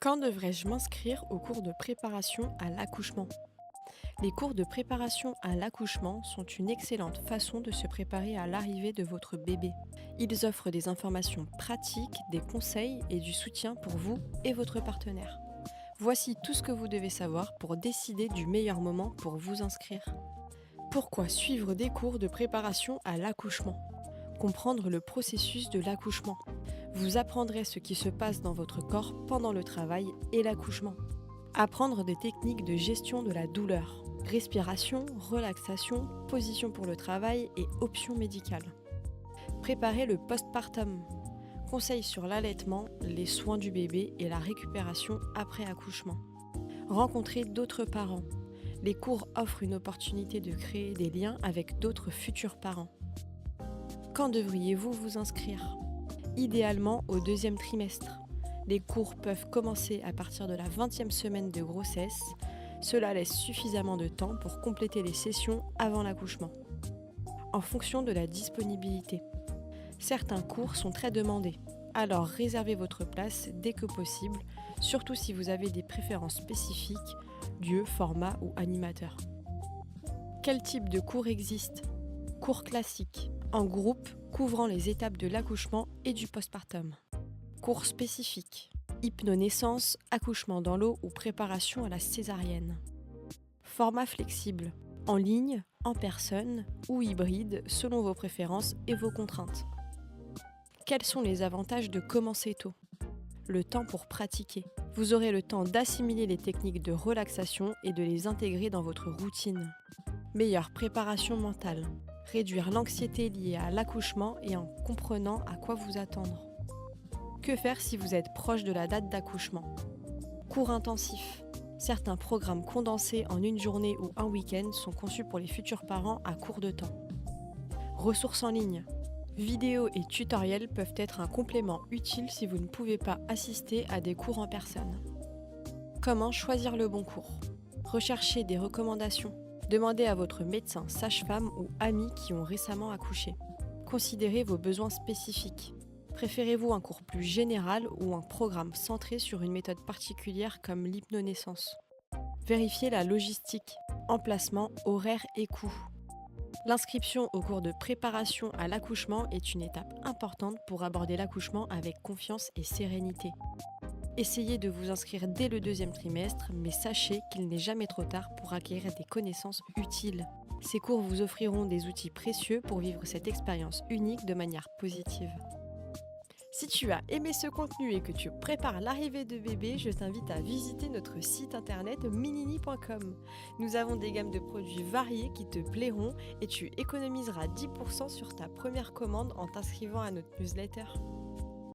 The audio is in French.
Quand devrais-je m'inscrire aux cours de préparation à l'accouchement? Les cours de préparation à l'accouchement sont une excellente façon de se préparer à l'arrivée de votre bébé. Ils offrent des informations pratiques, des conseils et du soutien pour vous et votre partenaire. Voici tout ce que vous devez savoir pour décider du meilleur moment pour vous inscrire. Pourquoi suivre des cours de préparation à l'accouchement? Comprendre le processus de l'accouchement. Vous apprendrez ce qui se passe dans votre corps pendant le travail et l'accouchement. Apprendre des techniques de gestion de la douleur. Respiration, relaxation, position pour le travail et options médicales. Préparer le postpartum. Conseils sur l'allaitement, les soins du bébé et la récupération après accouchement. Rencontrer d'autres parents. Les cours offrent une opportunité de créer des liens avec d'autres futurs parents. Quand devriez-vous vous inscrire? Idéalement au deuxième trimestre. Les cours peuvent commencer à partir de la 20e semaine de grossesse. Cela laisse suffisamment de temps pour compléter les sessions avant l'accouchement. En fonction de la disponibilité. Certains cours sont très demandés, alors réservez votre place dès que possible, surtout si vous avez des préférences spécifiques, lieu, format ou animateur. Quel type de cours existe? Cours classiques, en groupe, couvrant les étapes de l'accouchement et du postpartum. Cours spécifiques, hypnonaissance, accouchement dans l'eau ou préparation à la césarienne. Format flexible, en ligne, en personne ou hybride selon vos préférences et vos contraintes. Quels sont les avantages de commencer tôt? Le temps pour pratiquer. Vous aurez le temps d'assimiler les techniques de relaxation et de les intégrer dans votre routine. Meilleure préparation mentale. Réduire l'anxiété liée à l'accouchement et en comprenant à quoi vous attendre. Que faire si vous êtes proche de la date d'accouchement? Cours intensifs. Certains programmes condensés en une journée ou un week-end sont conçus pour les futurs parents à court de temps. Ressources en ligne. Vidéos et tutoriels peuvent être un complément utile si vous ne pouvez pas assister à des cours en personne. Comment choisir le bon cours? Recherchez des recommandations. Demandez à votre médecin, sage-femme ou ami qui ont récemment accouché. Considérez vos besoins spécifiques. Préférez-vous un cours plus général ou un programme centré sur une méthode particulière comme l'hypnonaissance? Vérifiez la logistique, emplacement, horaire et coût. L'inscription au cours de préparation à l'accouchement est une étape importante pour aborder l'accouchement avec confiance et sérénité. Essayez de vous inscrire dès le deuxième trimestre, mais sachez qu'il n'est jamais trop tard pour acquérir des connaissances utiles. Ces cours vous offriront des outils précieux pour vivre cette expérience unique de manière positive. Si tu as aimé ce contenu et que tu prépares l'arrivée de bébé, je t'invite à visiter notre site internet minini.com. Nous avons des gammes de produits variés qui te plairont et tu économiseras 10% sur ta première commande en t'inscrivant à notre newsletter.